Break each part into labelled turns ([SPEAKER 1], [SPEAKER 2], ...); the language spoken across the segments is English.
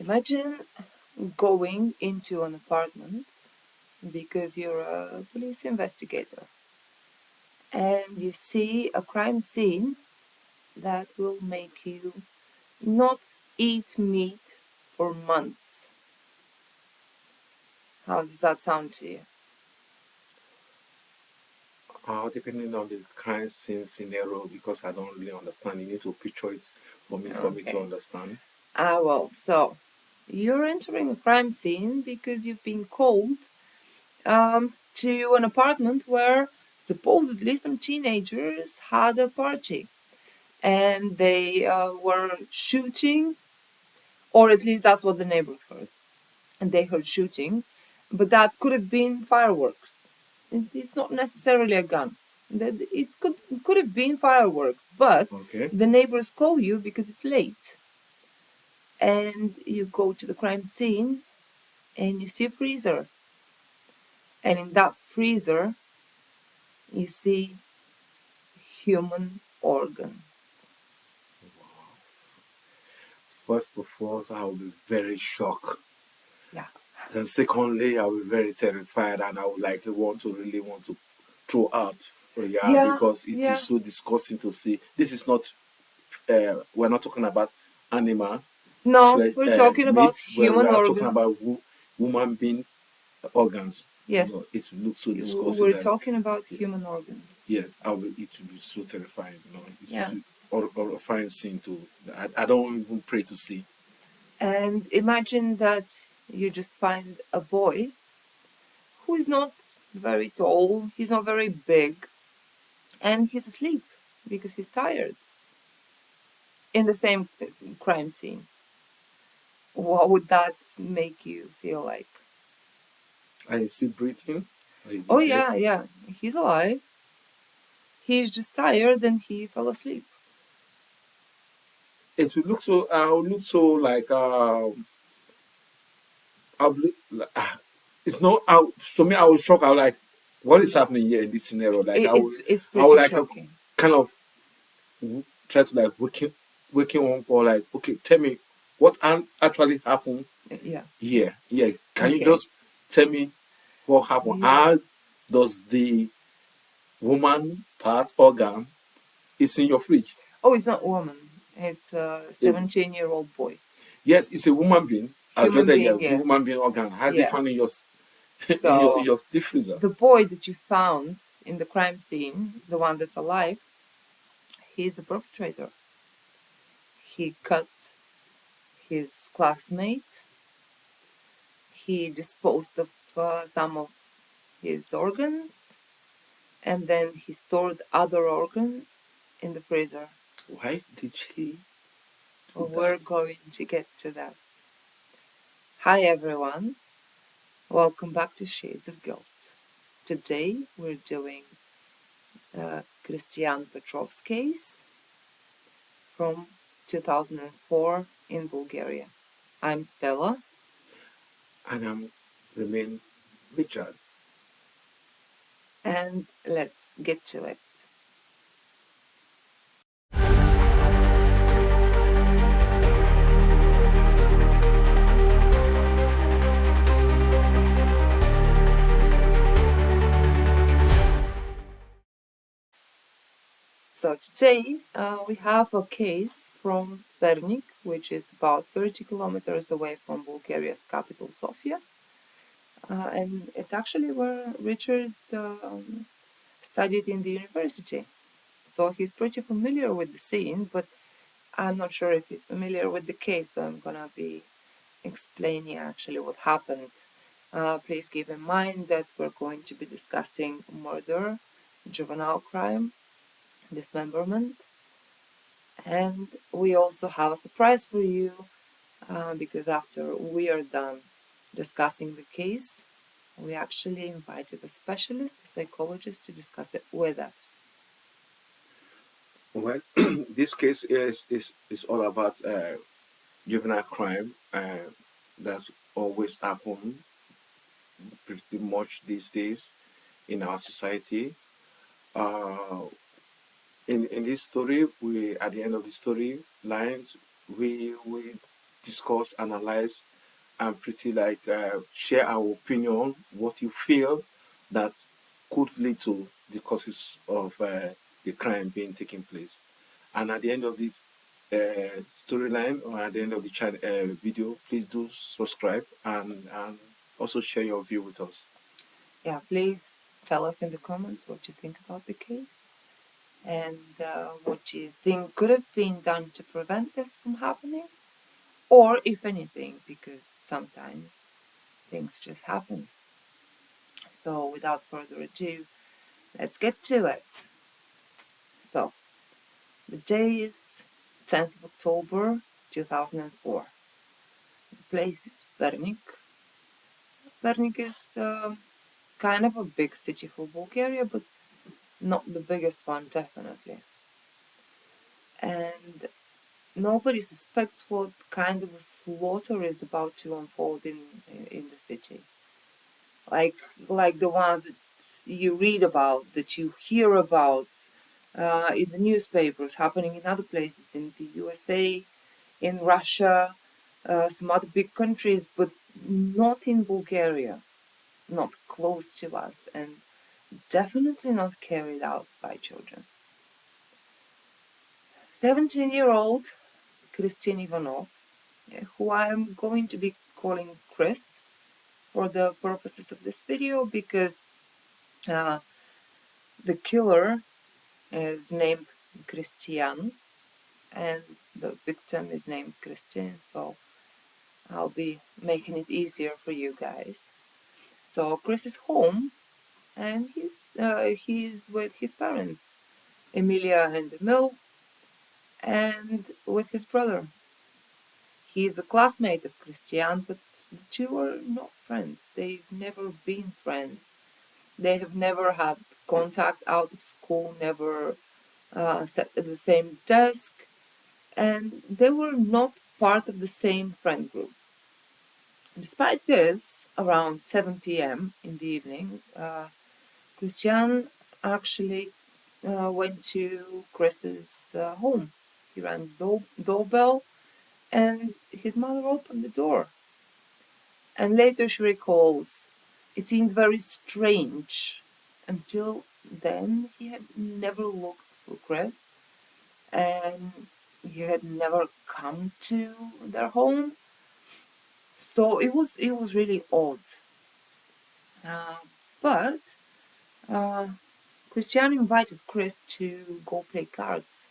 [SPEAKER 1] Imagine going into an apartment because you're a police investigator and you see a crime scene that will make you not eat meat for months. How does that sound to you?
[SPEAKER 2] Depending on the crime scene scenario, because I don't really understand. You need to picture it for me to understand.
[SPEAKER 1] So you're entering a crime scene because you've been called to an apartment where supposedly some teenagers had a party and they were shooting, or at least that's what the neighbors heard. And they heard shooting, but that could have been fireworks. It's not necessarily a gun. It could have been fireworks, but
[SPEAKER 2] Okay.
[SPEAKER 1] the neighbors call you because it's late. And you go to the crime scene and you see a freezer. And in that freezer, you see human organs.
[SPEAKER 2] First of all, I will be very shocked.
[SPEAKER 1] Yeah.
[SPEAKER 2] And secondly, I will be very terrified, and I would really want to throw out. Because it is so disgusting to see. This is not. We're not talking about animal.
[SPEAKER 1] No,
[SPEAKER 2] flesh,
[SPEAKER 1] we're talking about human
[SPEAKER 2] we are
[SPEAKER 1] organs.
[SPEAKER 2] talking about woman being organs.
[SPEAKER 1] Yes.
[SPEAKER 2] It looks so disgusting.
[SPEAKER 1] We're talking about human organs.
[SPEAKER 2] Yes, it will be so terrifying. It's
[SPEAKER 1] Yeah.
[SPEAKER 2] horrifying scene to. I don't even pray to see.
[SPEAKER 1] And imagine that you just find a boy who is not very tall, he's not very big, and he's asleep because he's tired in the same crime scene. What would that make you feel like?
[SPEAKER 2] I see breathing.
[SPEAKER 1] Oh, yeah, he's alive. He's just tired and he fell asleep.
[SPEAKER 2] It would look so. I would look so like. I'll be, it's not. So me, I was shocked. I was like, "What is happening here in this scenario?" Like,
[SPEAKER 1] it's
[SPEAKER 2] I would
[SPEAKER 1] pretty
[SPEAKER 2] like
[SPEAKER 1] shocking.
[SPEAKER 2] kind of try to like waking one or like, okay, tell me what actually happened.
[SPEAKER 1] Yeah.
[SPEAKER 2] Yeah. Can you
[SPEAKER 1] Okay.
[SPEAKER 2] just tell me what happened?
[SPEAKER 1] Yeah.
[SPEAKER 2] How does the woman part organ is in your fridge?
[SPEAKER 1] Oh, it's not a woman. It's a 17-year-old boy.
[SPEAKER 2] Yes, it's a woman being.
[SPEAKER 1] Human being, yes.
[SPEAKER 2] Human being organ. How's it found in your
[SPEAKER 1] So,
[SPEAKER 2] in your deep freezer?
[SPEAKER 1] the boy that you found in the crime scene, the one that's alive, he's the perpetrator. He cut his classmate. He disposed of some of his organs, and then he stored other organs in the freezer.
[SPEAKER 2] Why did she?
[SPEAKER 1] Well, we're going to get to that. Hi everyone, welcome back to Shades of Guilt. Today we're doing Kristian Petrov's case from 2004 in Bulgaria. I'm Stella.
[SPEAKER 2] And I'm remain Richard.
[SPEAKER 1] And let's get to it. So today we have a case from Pernik, which is about 30 kilometers away from Bulgaria's capital, Sofia. And it's actually where Richard studied in the university. So he's pretty familiar with the scene, but I'm not sure if he's familiar with the case, so I'm gonna be explaining actually what happened. Please keep in mind that we're going to be discussing murder, juvenile crime, dismemberment, and we also have a surprise for you because after we are done discussing the case, we actually invited a specialist, a psychologist, to discuss it with us.
[SPEAKER 2] Well, this case is all about juvenile crime that always happen pretty much these days in our society. Uh, in this story, we at the end of the story lines, we discuss, analyze, and pretty like share our opinion, what you feel that could lead to the causes of the crime being taking place. And at the end of this storyline, or at the end of the video, please do subscribe and also share your view with us.
[SPEAKER 1] Yeah, please tell us in the comments what you think about the case and what you think could have been done to prevent this from happening, or if anything, because sometimes things just happen. So without further ado, let's get to it. So the day is 10th of October 2004. The place is Pernik. Pernik is kind of a big city for Bulgaria, but not the biggest one, definitely. And nobody suspects what kind of a slaughter is about to unfold in the city. Like the ones that you read about, that you hear about in the newspapers, happening in other places, in the USA, in Russia, some other big countries, but not in Bulgaria, not close to us, and definitely not carried out by children. 17-year-old Kristin Ivanov, who I am going to be calling Chris for the purposes of this video, because the killer is named Kristian and the victim is named Kristin, so I'll be making it easier for you guys. So Chris is home and he's with his parents, Emilia and Emil, and with his brother. He's a classmate of Kristian, but the two are not friends. They've never been friends. They have never had contact out of school, never sat at the same desk, and they were not part of the same friend group. Despite this, around 7 p.m. in the evening, Kristian actually went to Chris's home. He rang the doorbell and his mother opened the door. And later she recalls, it seemed very strange. Until then, he had never looked for Chris, and he had never come to their home. So it was really odd. But Kristian invited Chris to go play cards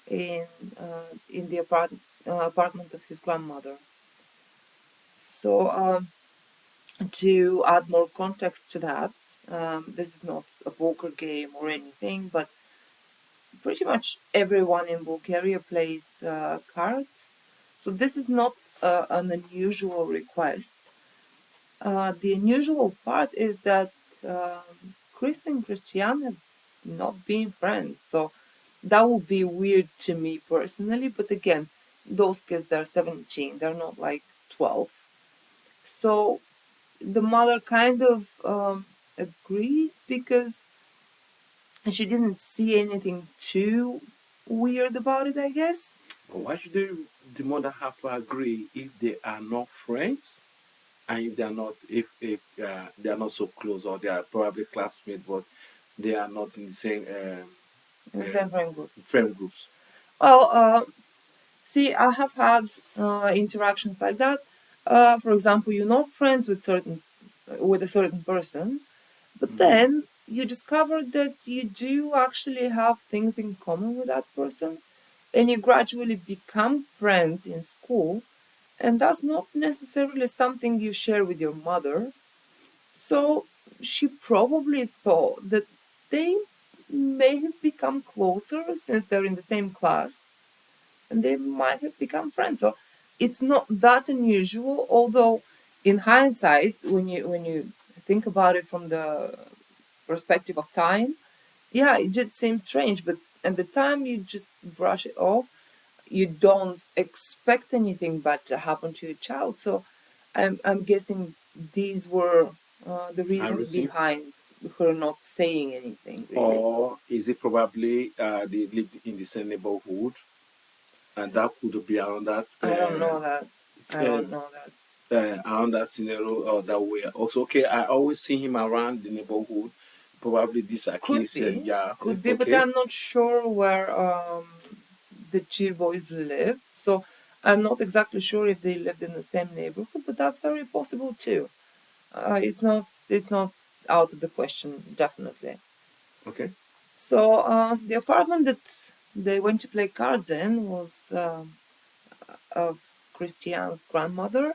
[SPEAKER 1] in the apartment of his grandmother. So to add more context to that, this is not a poker game or anything, but pretty much everyone in Bulgaria plays cards. So this is not an unusual request. The unusual part is that Chris and Kristian have not been friends. So that would be weird to me personally. But again, those kids, they're 17, they're not like 12. So the mother kind of agreed because she didn't see anything too weird about it, I guess.
[SPEAKER 2] But why should the mother have to agree if they are not friends? And if they are not so close, or they are probably classmates, but they are not in the same friend groups.
[SPEAKER 1] Well, see, I have had interactions like that. For example, you're not friends with a certain person, but then you discover that you do actually have things in common with that person, and you gradually become friends in school, and that's not necessarily something you share with your mother. So she probably thought that they may have become closer since they're in the same class, and they might have become friends. So it's not that unusual, although in hindsight, when you think about it from the perspective of time, yeah, it did seem strange, but at the time you just brush it off. You don't expect anything bad to happen to your child. So I'm guessing these were the reasons behind her not saying anything, really.
[SPEAKER 2] Or is it probably they lived in the same neighborhood, and that could be around that?
[SPEAKER 1] I don't know that. I don't know that.
[SPEAKER 2] Around that scenario that way. Also, okay, I always see him around the neighborhood. Probably these are kids.
[SPEAKER 1] Could be, but
[SPEAKER 2] Okay.
[SPEAKER 1] I'm not sure where the two boys lived. So I'm not exactly sure if they lived in the same neighborhood, but that's very possible too. It's not out of the question, definitely.
[SPEAKER 2] Okay.
[SPEAKER 1] So the apartment that they went to play cards in was of Christian's grandmother,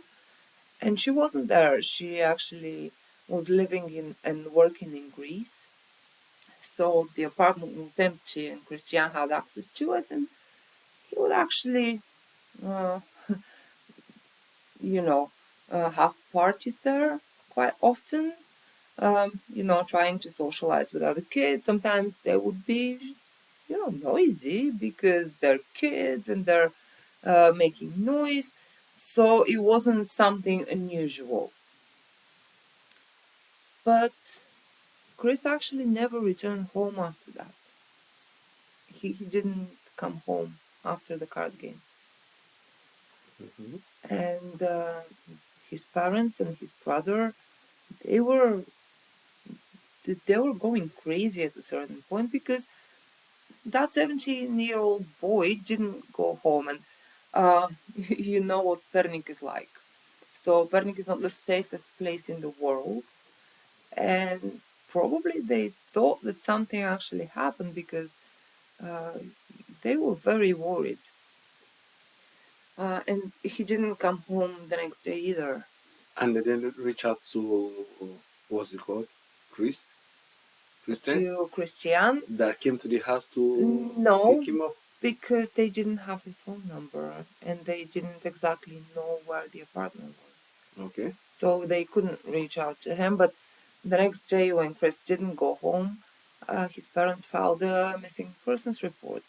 [SPEAKER 1] and she wasn't there. She actually was living in and working in Greece. So the apartment was empty, and Christian had access to it, and he would actually, uh, you know, have parties there quite often. Trying to socialize with other kids. Sometimes they would be, noisy because they're kids and they're making noise. So it wasn't something unusual. But Chris actually never returned home after that. He didn't come home after the card game.
[SPEAKER 2] Mm-hmm.
[SPEAKER 1] And his parents and his brother, they were they were going crazy at a certain point because that 17-year-old boy didn't go home. And you know what Pernik is like. So Pernik is not the safest place in the world. And probably they thought that something actually happened because uh, they were very worried. And he didn't come home the next day either.
[SPEAKER 2] And they then reach out to, what's it called? Kristen?
[SPEAKER 1] To Christian?
[SPEAKER 2] That came to the house to
[SPEAKER 1] No,
[SPEAKER 2] pick him up?
[SPEAKER 1] because they didn't have his phone number and they didn't exactly know where the apartment was.
[SPEAKER 2] Okay.
[SPEAKER 1] So they couldn't reach out to him. But the next day, when Chris didn't go home, his parents filed a missing persons report.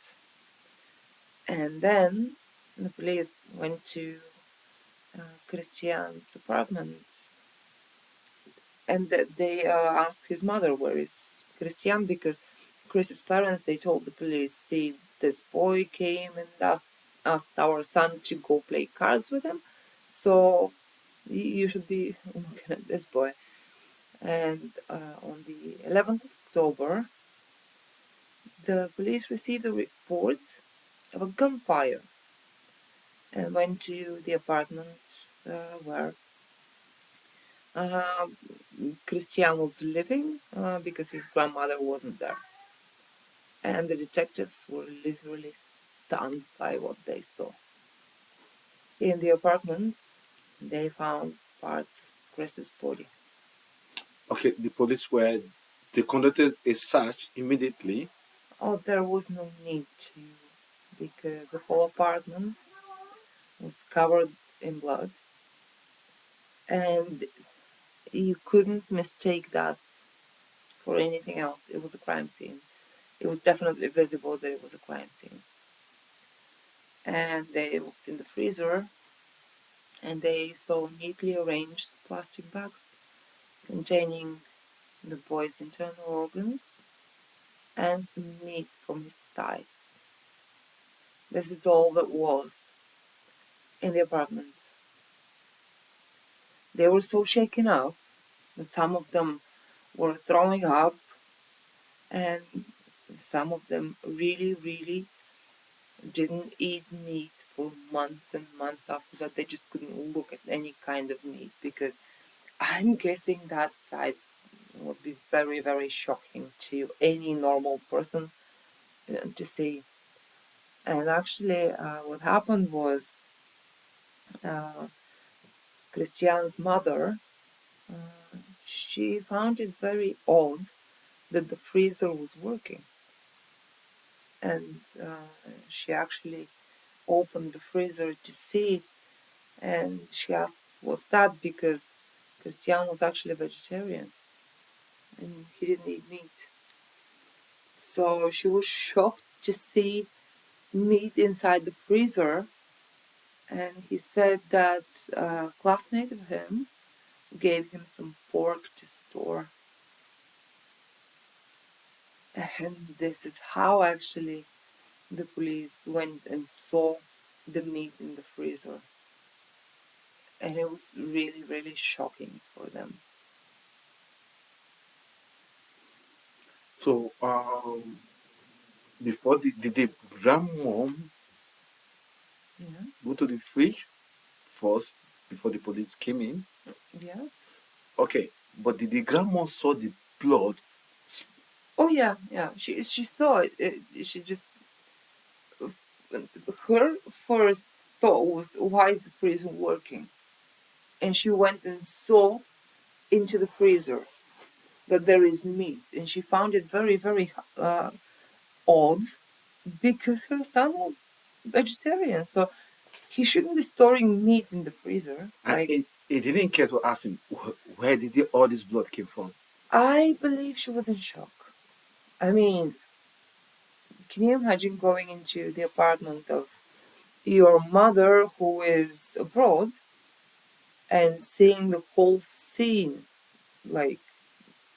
[SPEAKER 1] And then the police went to Christian's apartment and they asked his mother, where is Christian? Because Chris's parents, they told the police, see, this boy came and asked our son to go play cards with him. So you should be looking at this boy. And on the 11th of October, the police received a report of a gunfire and went to the apartment where uh, Christian was living because his grandmother wasn't there. And the detectives were literally stunned by what they saw. In the apartment, they found parts of Chris's body.
[SPEAKER 2] Okay, they conducted a search immediately.
[SPEAKER 1] Oh, there was no need to, because the whole apartment was covered in blood, and you couldn't mistake that for anything else. It was a crime scene. It was definitely visible that it was a crime scene. And they looked in the freezer, and they saw neatly arranged plastic bags containing the boy's internal organs and some meat from his thighs. This is all that was in the apartment. They were so shaken up that some of them were throwing up, and some of them really, really didn't eat meat for months and months after that. They just couldn't look at any kind of meat because I'm guessing that sight would be very, very shocking to any normal person to see. And actually, what happened was uh, Christian's mother, she found it very odd that the freezer was working. And she actually opened the freezer to see, and she asked, "What's that?" Because Christian was actually a vegetarian and he didn't eat meat. So she was shocked to see meat inside the freezer, and he said that a classmate of him gave him some pork to store. And this is how actually the police went and saw the meat in the freezer. and it was really, really shocking for them.
[SPEAKER 2] So, before did the grandmom go to the fridge first before the police came in?
[SPEAKER 1] Yeah.
[SPEAKER 2] Okay, but did the grandma saw the blood?
[SPEAKER 1] Oh yeah, yeah. She saw it. She just, her first thought was, why is the freezer working? And she went and saw into the freezer that there is meat, and she found it very, very odd, because her son was vegetarian, so he shouldn't be storing meat in the freezer.
[SPEAKER 2] And it didn't care to ask him where did all this blood came from.
[SPEAKER 1] I believe she was in shock. I mean, can you imagine going into the apartment of your mother who is abroad and seeing the whole scene, like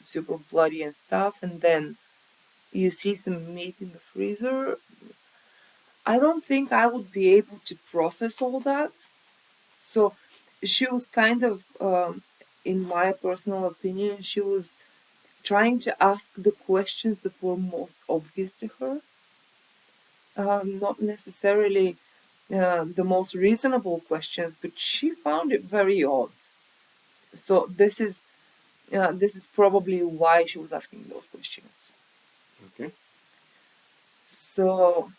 [SPEAKER 1] super bloody and stuff, and then you see some meat in the freezer? I don't think I would be able to process all that. So she was kind of, in my personal opinion, she was trying to ask the questions that were most obvious to her, not necessarily the most reasonable questions, but she found it very odd. So this is probably why she was asking those questions.
[SPEAKER 2] Okay.
[SPEAKER 1] So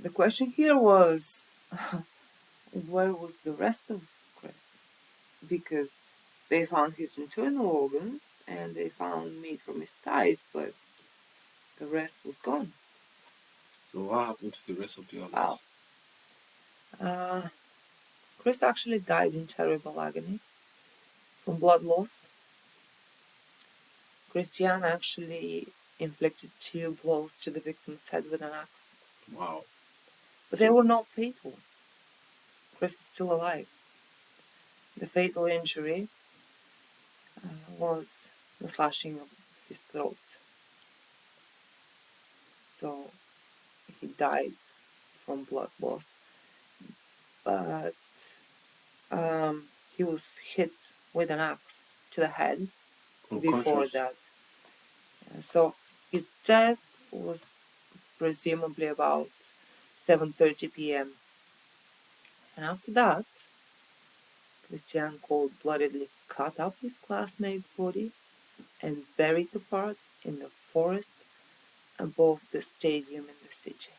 [SPEAKER 1] the question here was, where was the rest of Chris? Because they found his internal organs and they found meat from his thighs, but the rest was gone.
[SPEAKER 2] So what happened to the rest of the organs?
[SPEAKER 1] Wow. Chris actually died in terrible agony from blood loss. Kristian actually inflicted 2 blows to the victim's head with an axe.
[SPEAKER 2] Wow.
[SPEAKER 1] But they were not fatal. Chris was still alive. The fatal injury was the slashing of his throat. So he died from blood loss. But he was hit with an axe to the head before that. So his death was presumably about 7:30 p.m. And after that, Kristian cold-bloodedly cut up his classmate's body and buried the parts in the forest above the stadium in the city.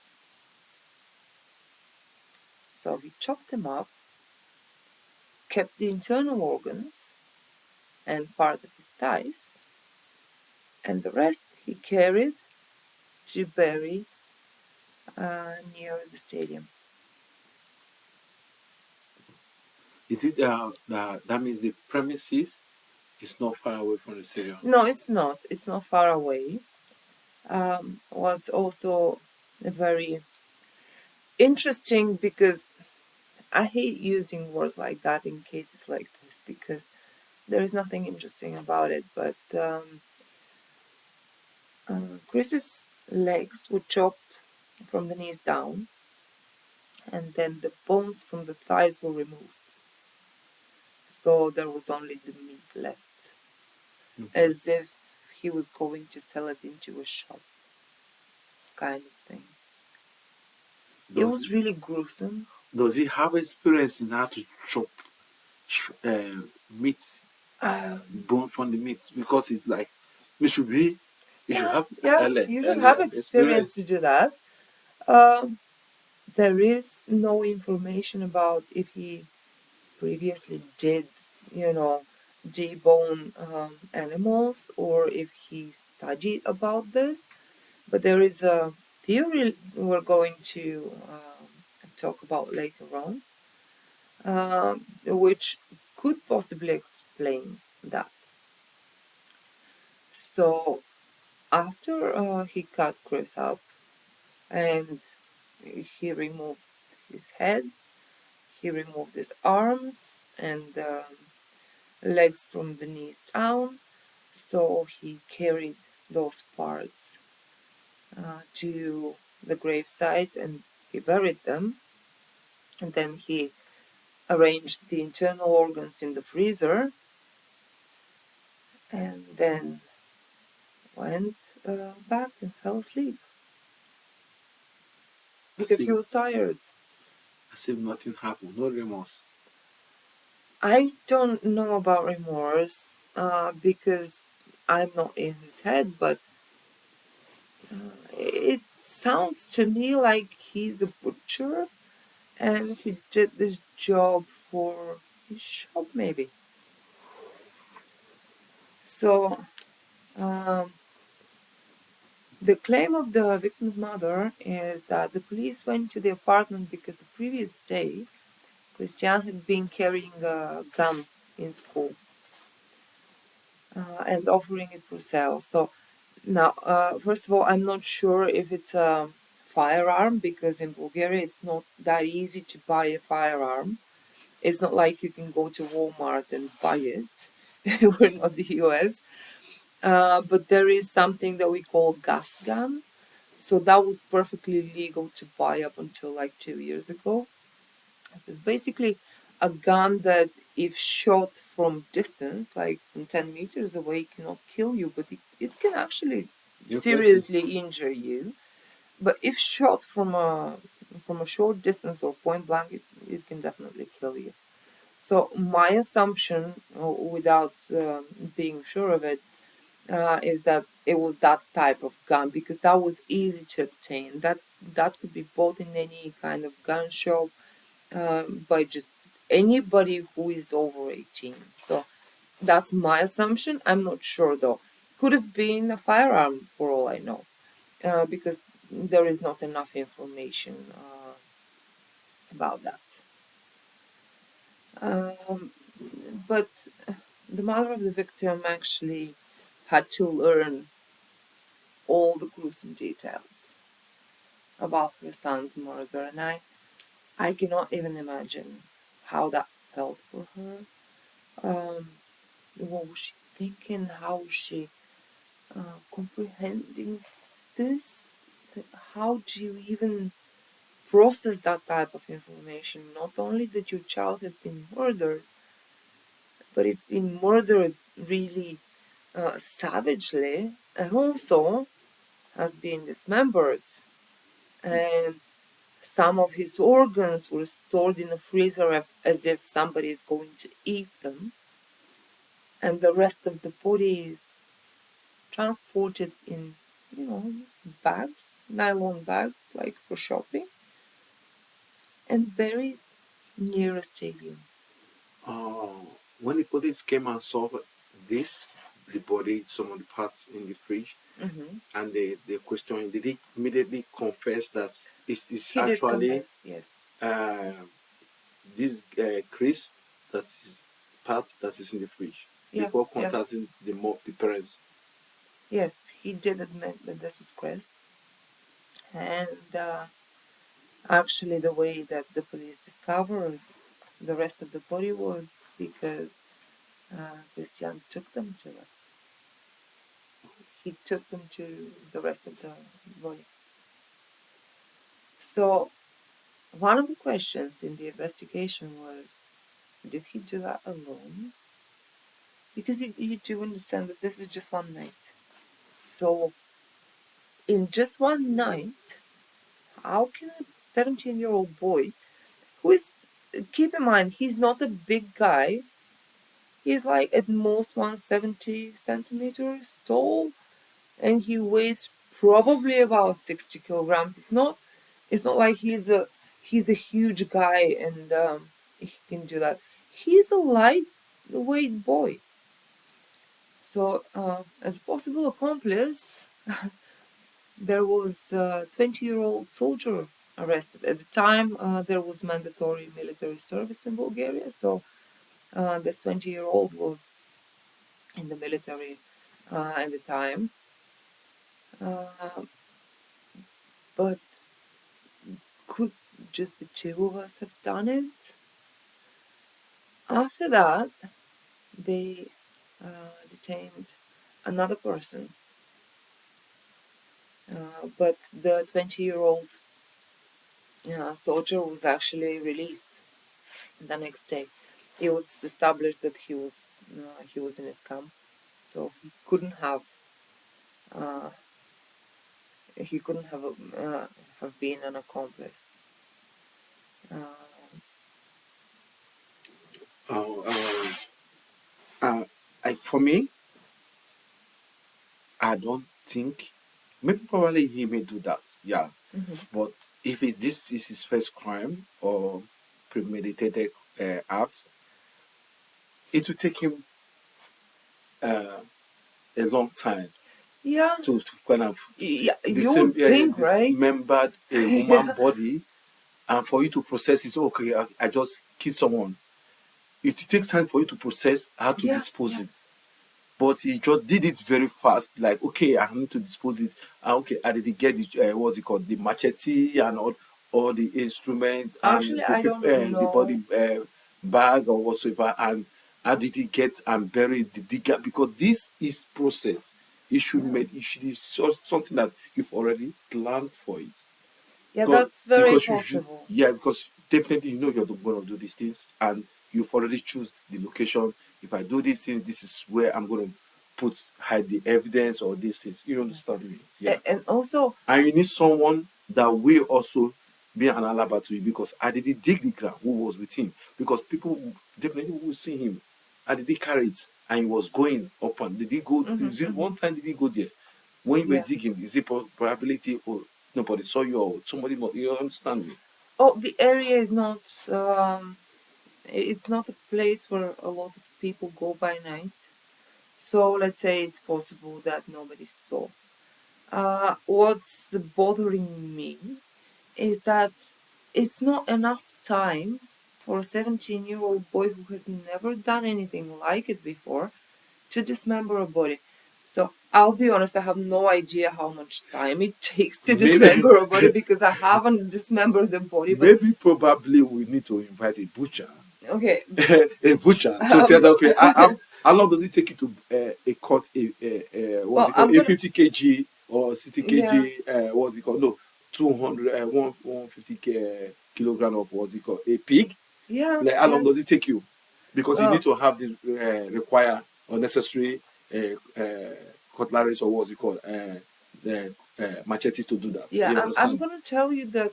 [SPEAKER 1] So he chopped them up, kept the internal organs and part of his thighs, and the rest he carried to bury near the stadium.
[SPEAKER 2] Is it that means the premises is not far away from the stadium?
[SPEAKER 1] No, it's not. It's not far away. What's also very interesting, because I hate using words like that in cases like this because there is nothing interesting about it. But Chris's legs were chopped from the knees down, and then the bones from the thighs were removed. So there was only the meat left, as if he was going to sell it into a shop, kind of thing. It was really gruesome.
[SPEAKER 2] Does he have experience in how to chop meat, bone from the meat? Because it's like you should have
[SPEAKER 1] experience to do that. There is no information about if he previously did, debone animals, or if he studied about this. But there is a theory we're going to talk about later on, which could possibly explain that. So after he cut Chris up and he removed his head, he removed his arms and legs from the knees down, so he carried those parts to the gravesite and he buried them, and then he arranged the internal organs in the freezer, and then went back and fell asleep because he was tired.
[SPEAKER 2] As if nothing happened, no remorse.
[SPEAKER 1] I don't know about remorse because I'm not in his head, but it sounds to me like he's a butcher and he did this job for his shop, maybe. So, the claim of the victim's mother is that the police went to the apartment because the previous day Kristian had been carrying a gun in school and offering it for sale. So now, first of all, I'm not sure if it's a firearm because in Bulgaria it's not that easy to buy a firearm. It's not like you can go to Walmart and buy it. We're not the US. But there is something that we call gas gun. So that was perfectly legal to buy up until like 2 years ago. It's basically a gun that, if shot from distance, like from 10 meters away, cannot kill you, but it can actually seriously injure you. But if shot from a short distance or point blank, it can definitely kill you. So my assumption, without being sure of it, is that it was that type of gun because that was easy to obtain. That could be bought in any kind of gun shop by just anybody who is over 18. So that's my assumption. I'm not sure though. Could have been a firearm for all I know, because there is not enough information about that. But the mother of the victim actually had to learn all the gruesome details about her son's murder, and I cannot even imagine how that felt for her. What was she thinking? How was she comprehending this? How do you even process that type of information? Not only that your child has been murdered, but it's been murdered really savagely, and also has been dismembered. And some of his organs were stored in a freezer as if somebody is going to eat them, and the rest of the body is transported in, bags, nylon bags, like for shopping, and buried near a stadium.
[SPEAKER 2] When the police came and saw this, the body, some of the parts in the fridge, and they questioned, did he immediately confess that it is actually
[SPEAKER 1] yes.
[SPEAKER 2] This Chris, that is part that is in the fridge, before contacting the parents?
[SPEAKER 1] Yes, he did admit that this was Chris. And actually, the way that the police discovered the rest of the body was because Kristian took them to it. He took them to the rest of the body. So, one of the questions in the investigation was, did he do that alone? Because you do understand that this is just one night. So, in just one night, how can a 17-year-old boy, who is, keep in mind, he's not a big guy, he's like at most 170 centimeters tall, and he weighs probably about 60 kilograms. It's not like he's a huge guy and he can do that. He's a lightweight boy. So, as a possible accomplice, there was a 20-year-old soldier arrested. At the time, there was mandatory military service in Bulgaria, so this 20-year-old was in the military at the time. But could just the two of us have done it? After that, they detained another person, but the 20-year-old soldier was actually released the next day. It was established that he was in a scam, so uh, he couldn't have been an accomplice.
[SPEAKER 2] For me, I don't think. Maybe probably he may do that. Yeah. But if this is his first crime or premeditated acts, it will take him a long time.
[SPEAKER 1] Yeah.
[SPEAKER 2] To kind of
[SPEAKER 1] you would think, right?
[SPEAKER 2] Dismembered a human body, and for you to process it, okay, I just killed someone. It takes time for you to process how to dispose it. But he just did it very fast. Like, okay, I need to dispose it. Okay, I did get the what's it called, the machete and all the instruments
[SPEAKER 1] Actually,
[SPEAKER 2] and
[SPEAKER 1] I don't know
[SPEAKER 2] the body bag or whatsoever. And how did he get and bury the digger? Because this is process. It should make it should is something that you've already planned for it.
[SPEAKER 1] Yeah, that's very
[SPEAKER 2] because
[SPEAKER 1] possible.
[SPEAKER 2] because definitely you know you're going to do these things and you've already choose the location. If I do these things, this is where I'm going to hide the evidence or these things. You understand me? Yeah.
[SPEAKER 1] And also,
[SPEAKER 2] and you need someone that will also be an alibi to you, because I did dig the ground who was with him, because people definitely will see him. I did carry it and he was going up, and did he go? Is it one time did he go there? When you were digging, is it probability or nobody saw you or somebody? You understand me?
[SPEAKER 1] Oh, the area is not. It's not a place where a lot of people go by night. So let's say it's possible that nobody saw. What's bothering me is that it's not enough time for a 17-year-old boy who has never done anything like it before to dismember a body. So I'll be honest, I have no idea how much time it takes to dismember a body, because I haven't dismembered the body. But
[SPEAKER 2] maybe probably we need to invite a butcher.
[SPEAKER 1] Okay.
[SPEAKER 2] A butcher to tell them, okay, how long does it take you to cut what's it called, a 50 kg or 60 kg what's it called, no, 200 150 kilogram of what's it called, a pig. Like, how long does it take you? Because you need to have the require or necessary cutleries or what's it called, the machetes to do that.
[SPEAKER 1] I'm gonna tell you that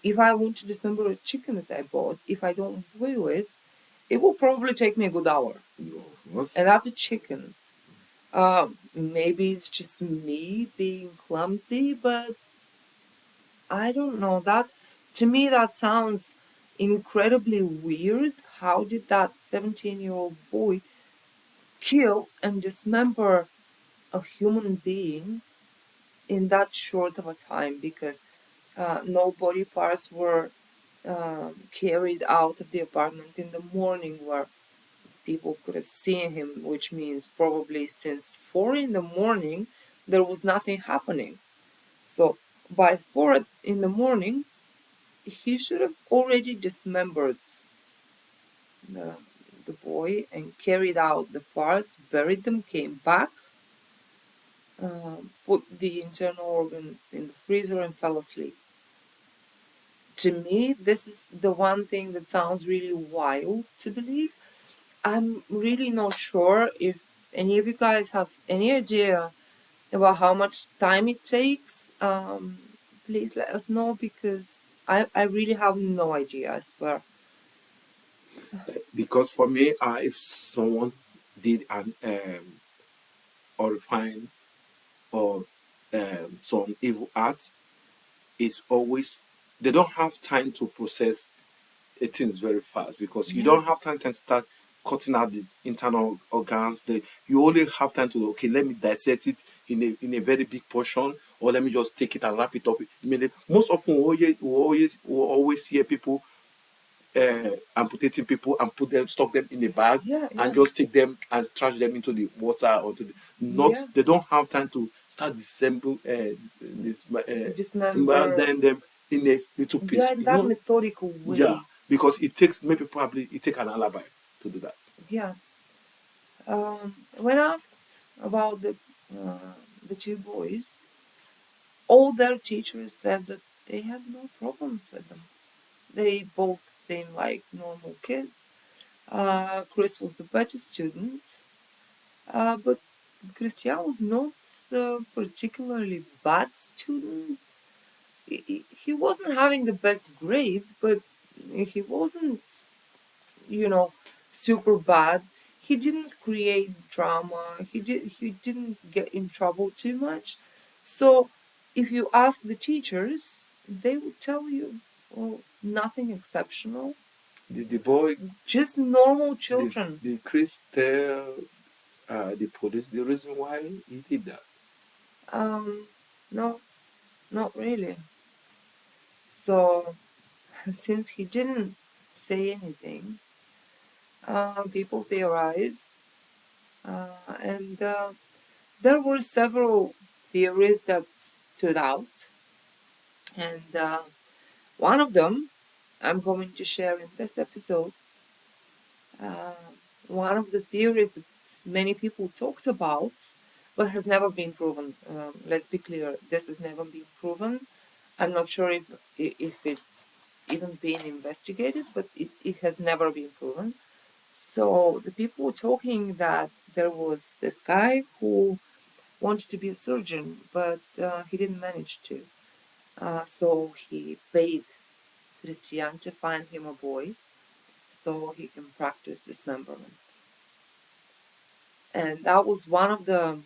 [SPEAKER 1] if I want to dismember a chicken that I bought, if I don't boil it, it will probably take me a good hour. And that's a chicken. Maybe it's just me being clumsy, but I don't know. That, to me, that sounds incredibly weird. How did that 17-year-old boy kill and dismember a human being in that short of a time? Because no body parts were carried out of the apartment in the morning where people could have seen him, which means probably since 4 in the morning there was nothing happening. So by 4 in the morning, he should have already dismembered the, the boy and carried out the parts, buried them, came back, put the internal organs in the freezer, and fell asleep. To me, this is the one thing that sounds really wild to believe. I'm really not sure if any of you guys have any idea about how much time it takes. Please let us know, because I really have no idea, I swear.
[SPEAKER 2] Because for me, if someone did an horrifying or some evil act, it's always, they don't have time to process things very fast, because you don't have time to start cutting out these internal organs. You only have time to, okay, let me dissect it in a very big portion, or let me just take it and wrap it up. I mean, most often we always hear people amputating people and stock them in a bag, and just take them and trash them into the water or to the they don't have time to start dissemble
[SPEAKER 1] dismember
[SPEAKER 2] them in a little piece.
[SPEAKER 1] In that methodical way.
[SPEAKER 2] Yeah, because it takes probably take an alibi to do that.
[SPEAKER 1] Yeah. When asked about the two boys, all their teachers said that they had no problems with them. They both seemed like normal kids. Chris was the better student, but Kristian was not a particularly bad student. He wasn't having the best grades, but he wasn't, super bad. He didn't create drama. He didn't get in trouble too much. So if you ask the teachers, they would tell you, well, nothing exceptional.
[SPEAKER 2] Did the boy,
[SPEAKER 1] just normal children.
[SPEAKER 2] Did Chris tell the police the reason why he did that?
[SPEAKER 1] No, not really. So since he didn't say anything, people theorize, and there were several theories that stood out, and one of them I'm going to share in this episode. Uh, One of the theories that many people talked about, but has never been proven. Let's be clear, this has never been proven. I'm not sure if it's even been investigated, but it has never been proven. So the people were talking that there was this guy who wanted to be a surgeon, but he didn't manage to. So he paid Kristian to find him a boy so he can practice dismemberment. And that was one of the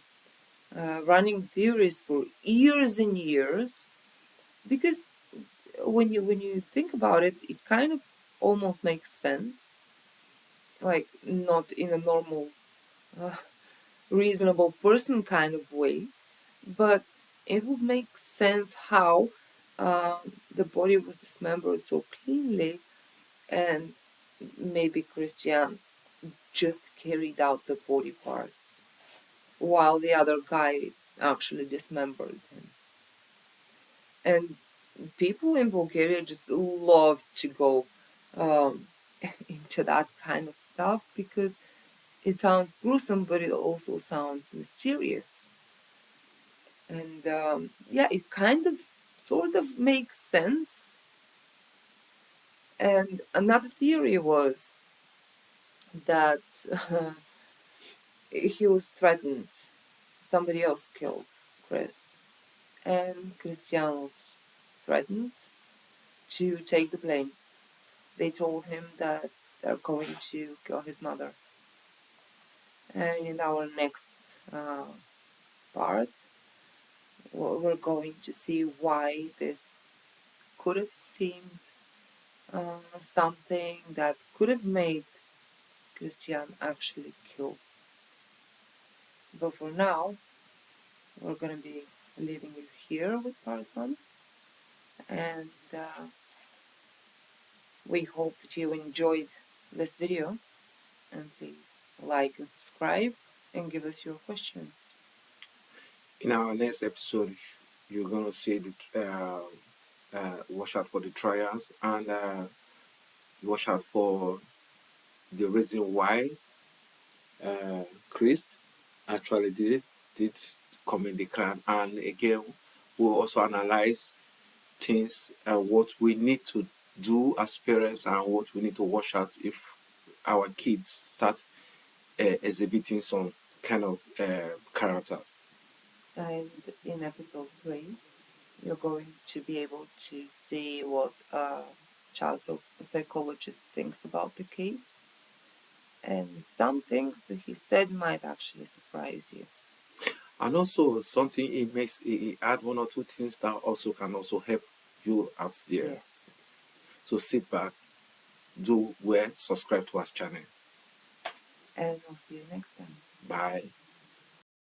[SPEAKER 1] running theories for years and years, because when you think about it, it kind of almost makes sense, like not in a normal, reasonable person kind of way, but it would make sense how the body was dismembered so cleanly, and maybe Kristian just carried out the body parts while the other guy actually dismembered him. And people in Bulgaria just love to go into that kind of stuff because it sounds gruesome, but it also sounds mysterious. And yeah, it kind of sort of makes sense. And another theory was that he was threatened. Somebody else killed Chris. And Kristian was threatened to take the blame. They told him that they're going to kill his mother. And in our next part, we're going to see why this could have seemed something that could have made Kristian actually kill. But for now, we're going to be leaving you here with part one. And we hope that you enjoyed this video. And please like and subscribe and give us your questions.
[SPEAKER 2] In our next episode, you're gonna see the watch out for the trials and watch out for the reason why Chris actually did commit the crime, and again we'll also analyze things what we need to do as parents and what we need to watch out if our kids start exhibiting some kind of characters.
[SPEAKER 1] And in episode 3, you're going to be able to see what a child psychologist thinks about the case. And some things that he said might actually surprise you.
[SPEAKER 2] And also something it add one or two things that also can also help you out there.
[SPEAKER 1] Yes.
[SPEAKER 2] So sit back, do well, subscribe to our channel.
[SPEAKER 1] And I'll see you next time.
[SPEAKER 2] Bye.